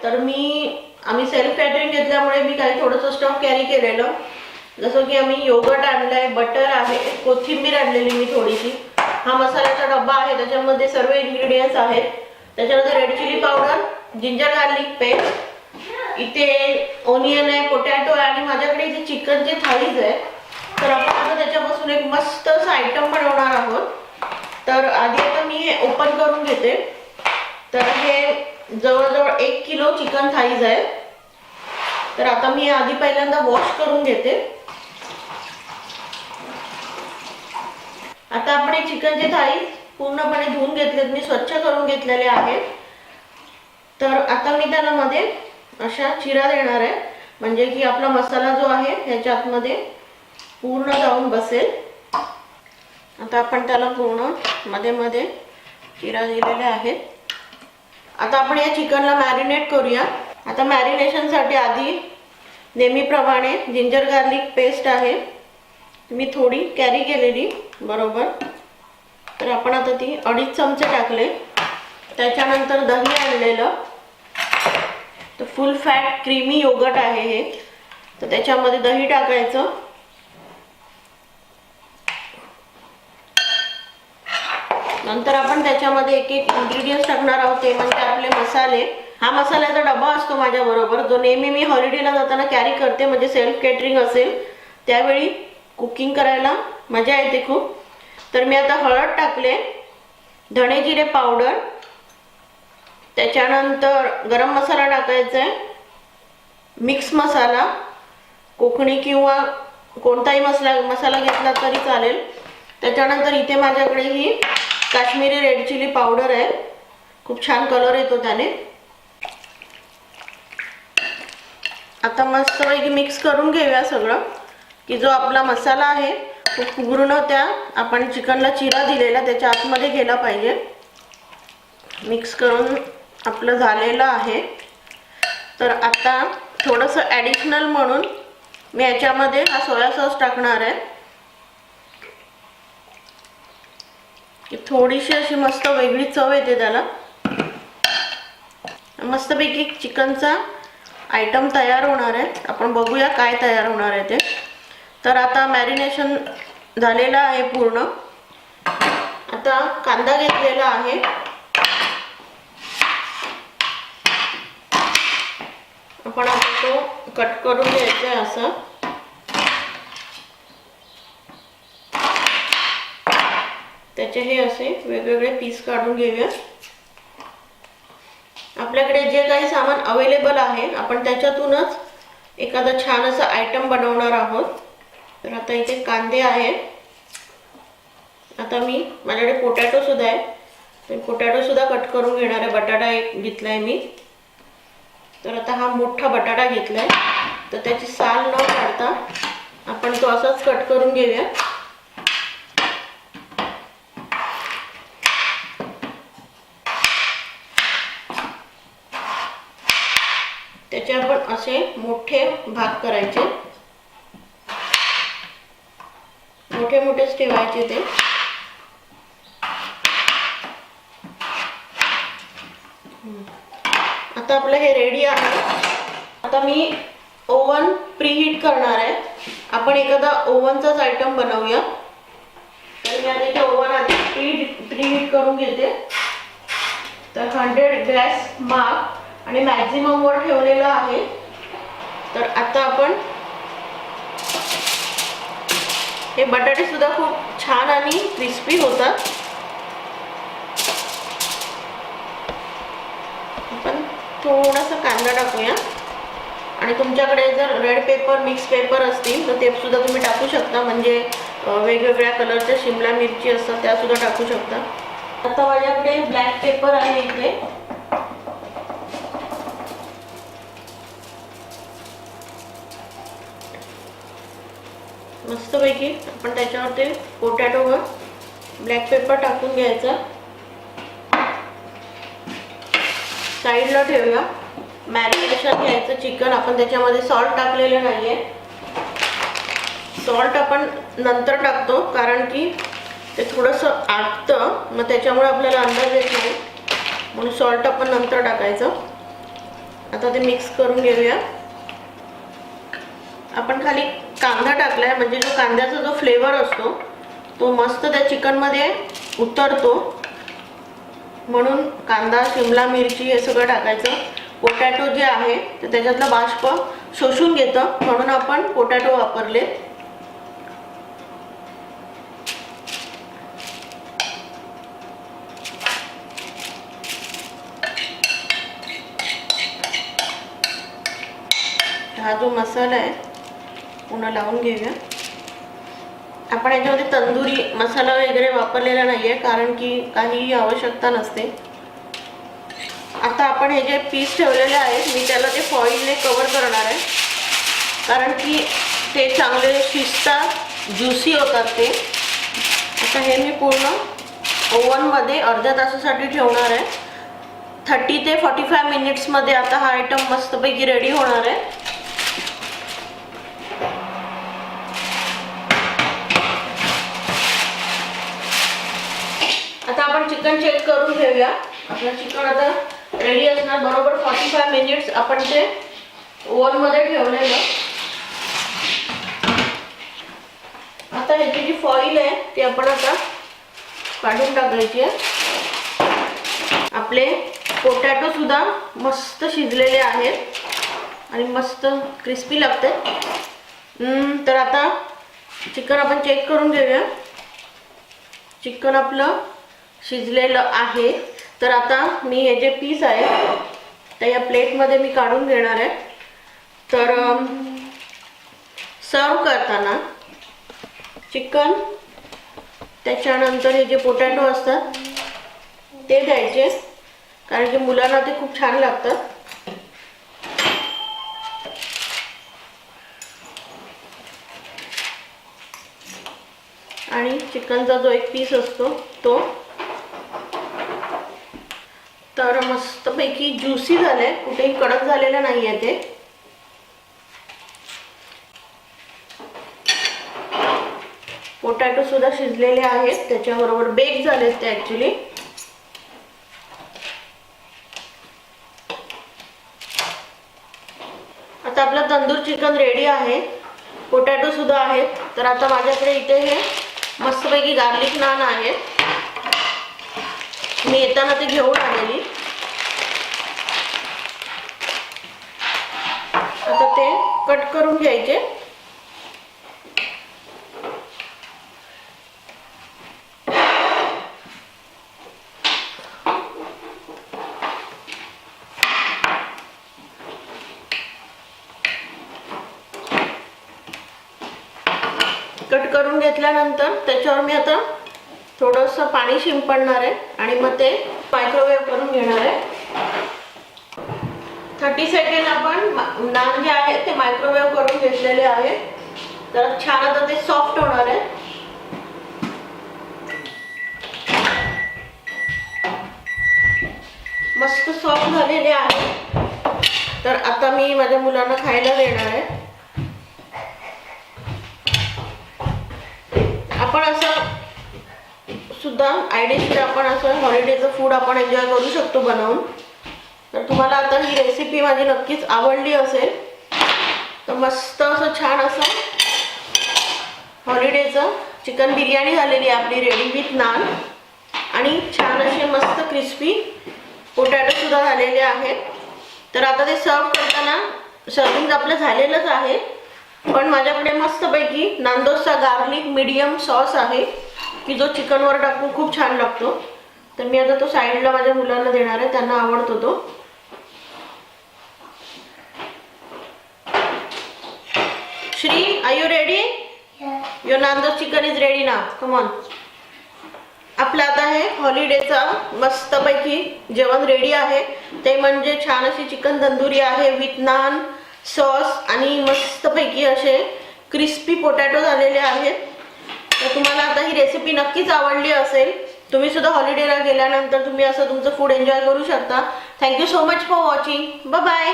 तर आम्ही self catering घेतल्यामुळे मी काही थोडंसं स्टफ कॅरी केलेलं, जसं की आम्ही योगर्ट आणलंय, बटर आहे, कोथिंबीर आणलेली मी थोडीशी, हा मसाल्याचा डब्बा आहे, त्याच्यामध्ये सर्व इन्ग्रेडियंट्स आहेत. त्याच्यामध्ये red chilli powder, ginger garlic paste, इथे ओनियन आहे, पोटॅटो आहे आणि माझ्याकडे इथे चिकनचे थाळीज आहे. तर आपण आता त्याच्यापासून एक मस्त आयटम बनवणार आहोत. तर आधी आता मी हे ओपन करून घेते. तर हे जवळजवळ 1 किलो चिकन थाईज आहे. तर आता मी आधी पहिल्यांदा वॉश करून घेते. आता आपण हे चिकनचे थाईज पूर्णपणे धुवून घेतलेत, मी स्वच्छ करून घेतलेले आहेत. तर आता मी त्याला मध्ये अशा चिरा देणार आहे, म्हणजे की आपला मसाला जो आहे ह्याच्या आतमध्ये पूर्ण जाऊन बसेल. आता आपण त्याला पूर्ण मध्ये मध्ये चिरा दिलेले आहेत. आता आपण या चिकनला मॅरिनेट करूया. आता मॅरिनेशनसाठी आधी नेहमीप्रमाणे जिंजर गार्लिक पेस्ट आहे, मी थोडी कॅरी केलेली बरोबर. तर आपण आता ती 2.5 चमचे टाकले. त्याच्यानंतर दही आणलेलं, तर फुल फॅट क्रीमी योगर्ट आहे हे, तर त्याच्यामध्ये दही टाकायचं. नंतर आपण त्याच्यामध्ये एक एक इन्ग्रेडियंट्स टाकणार आहोत, ते म्हणजे आपले मसाले. हा मसाल्याचा डबा असतो माझ्या बरोबर, जो नेहमी मी हॉलिडेला जाताना कॅरी करते, म्हणजे सेल्फ केटरिंग असेल त्यावेळी कुकिंग करायला मजा येते खूप. तर मी आता हळद टाकले, धणे जिरे पावडर, त्याच्यानंतर गरम मसाला टाकायचा आहे, मिक्स मसाला, कोकणी किंवा कोणताही मसाला घेतला तरी चालेल. त्याच्यानंतर इथे माझ्याकडे ही काश्मीरी रेड चिली पावडर आहे, खूप छान कलर येतो त्याने. आता मस्तपैकी मिक्स करून घेऊया सगळं, की जो आपला मसाला आहे तो पूर्ण त्या आपण चिकनला चिरा दिलेला त्याच्या आतमध्ये गेला पाहिजे. मिक्स करून आपलं झालेलं आहे. तर आता थोडंसं ॲडिशनल म्हणून मी याच्यामध्ये हा सोया सॉस टाकणार आहे, की थोडीशी अशी मस्त वेगळी चव येते त्याला. मस्तपैकी चिकनचा आयटम तयार होणार आहे. आपण बघूया काय तयार होणार आहे ते. तर आता मॅरिनेशन झालेलं आहे पूर्ण. आता कांदा घेतलेला आहे, आपण आता तो कट करून घ्यायचा आहे असं. त्याचे हे असे वेगवेगळे पीस काढून घेऊया. आपल्याकडे जे काही सामान अवेलेबल आहे आपण त्याच्यातूनच एखादा छान असा आयटम बनवणार आहोत. तर आता इथे कांदे आहेत. आता माझ्याकडे पोटॅटो सुद्धा आहे, तर पोटॅटो सुद्धा कट करून घेणार आहे. बटाटा एक घेतलाय मी. तर आता हा मोठा बटाटा घेतलाय, तर त्याची साल न काढता आपण तो असाच कट करून घेऊया. त्याचे आपण असे मोठे भाग करायचे, मोठे मोठेच ठेवायचे ते. आता आपलं हे रेडी आहे. आता मी ओव्हन प्रीहीट करणार आहे. आपण एखादा ओव्हनचाच आयटम बनवूया. तर मी आता इथे ओव्हन आधी प्रीहीट करून घेते. तर 100 गॅस मार्क आणि मॅक्झिमम वर ठेवलेला आहे. तर आता आपण हे बटाटे सुद्धा खूप छान आणि क्रिस्पी होतात. आपण थोडासा कांदा टाकूया, आणि तुमच्याकडे जर रेड पेपर मिक्स पेपर असतील तर ते सुद्धा तुम्ही टाकू शकता, म्हणजे वेगवेगळ्या कलरच्या शिमला मिरची असतात त्या सुद्धा टाकू शकता. आता माझ्याकडे ब्लॅक पेपर आहे इथे. मस्तपैकी आपण त्याच्यावरती पोटॅटोवर ब्लॅक पेपर टाकून घ्यायचा. साईडला ठेवूया. मॅरिनेशन घ्यायचं चिकन. आपण त्याच्यामध्ये सॉल्ट टाकलेलं नाहीये. सॉल्ट आपण नंतर टाकतो, कारण की ते थोडंसं आटतं, मग त्याच्यामुळे आपल्याला अंदाज येत नाही, म्हणून सॉल्ट आपण नंतर टाकायचं. आता ते मिक्स करून घेऊया। आपण खाली कांदा टाकलाय म्हणजे जो कांद्याचा जो फ्लेवर असतो तो मस्त त्या चिकनमध्ये उतरतो, म्हणून कांदा, शिमला मिरची हे सगळं टाकायचं। पोटॅटो जे आहे ते त्याच्यातलं बाष्प शोषून घेतं, म्हणून आपण पोटॅटो वापरले। हा जो मसाला आहे पुन्हा लावून घेऊया। आपण याच्यामध्ये तंदुरी मसाला वगैरे वापरलेला नाहीये, कारण की काही आवश्यकता नसते। आता आपण हे जे पीस ठेवलेले आहेत मी त्याला ते फॉइलने कव्हर करणार आहे, कारण की ते चांगले शिजतात, ज्युसी होतात ते। आता हे मी पूर्ण ओव्हनमध्ये अर्ध्या तासासाठी ठेवणार आहे। 30 ते 45 मिनिट्समध्ये आता हा आयटम मस्तपैकी रेडी होणार आहे। आता आपण चिकन चेक करून घेऊया। आपलं चिकन आता रेडी असणार, बरोबर 45 मिनिट्स आपण ते ओव्हनमध्ये ठेवलेलं। आता ह्याची जी फॉइल आहे ती आपण आता काढून टाकायची आहे। आपले पोटॅटो सुद्धा मस्त शिजलेले आहेत आणि मस्त क्रिस्पी लागते। तर आता चिकन आपण चेक करून घेऊया। चिकन आपलं शिजलेलं आहे। तर आता मी हे जे पीस आहे ते या प्लेटमध्ये मी काढून घेणार आहे। तर सर्व करताना चिकन, त्याच्यानंतर हे जे पोटॅटो असतात ते द्यायचे, कारण की मुलांना ते खूप छान लागतात। आणि चिकनचा जो एक पीस असतो तो, तर मस्तपैकी ज्युसी झालंय, कुठेही कडक झालेलं नाहीये ते। पोटॅटो सुद्धा शिजलेले आहेत, त्याच्याबरोबर बेक झालेत ते ऍक्च्युली। आता आपलं तंदूर चिकन रेडी आहे, पोटॅटो सुद्धा आहेत। तर आता माझ्याकडे इथे हे मस्तपैकी गार्लिक नान आहेत, मी येताना ते घेऊन आलेली। आता ते कट करून घ्यायचे। कट करून घेतल्यानंतर त्याच्यावर मी आता थोडंसं पाणी शिंपडणार आहे आणि मग ते मायक्रोवेव्ह करून घेणार आहे। 30 सेकंड आपण नान जे आहे ते मायक्रोवेव्ह करून घेतलेले आहे। तर छान आता ते सॉफ्ट होणार आहे। मस्त सॉफ्ट झालेले आहे। तर आता मी माझ्या मुलांना खायला देणार आहे। आपण असं सुद्धा आयडियल आपण असं हॉलिडेचं फूड आपण एन्जॉय करू शकतो बनवून। तर तुम्हाला आता ही रेसिपी माझी नक्कीच आवडली असेल, तर मस्त असं छान असं हॉलिडेचं चिकन बिर्याणी झालेली आहे आपली रेडी विथ नान, आणि छान असे मस्त क्रिस्पी पोटॅटो सुद्धा झालेले आहेत। तर आता ते सर्व करताना सर्विंग आपलं झालेलंच आहे, पण माझ्याकडे मस्तपैकी नांदोसचा गार्लिक मीडियम सॉस आहे की जो चिकनवर टाकून खूप छान लागतो। तर मी आता तो साईडला माझ्या मुलांना देणार आहे, त्यांना आवडतो तो। Shri, are you ready? Your Nando's chicken is ready now, come on. आपलं आता हे हॉलिडेचा मस्तपैकी जेवण रेडी आहे, ते म्हणजे छान अशी चिकन तंदुरी आहे विथ नान, सॉस आणि मस्तपैकी असे क्रिस्पी पोटॅटो झालेले आहेत। तर तुम्हाला आता ही रेसिपी नक्कीच आवडली असेल। तुम्ही सुद्धा हॉलिडेला गेल्यानंतर तुम्ही असं तुमचं फूड एन्जॉय करू शकता। Thank you so much for watching, bye bye.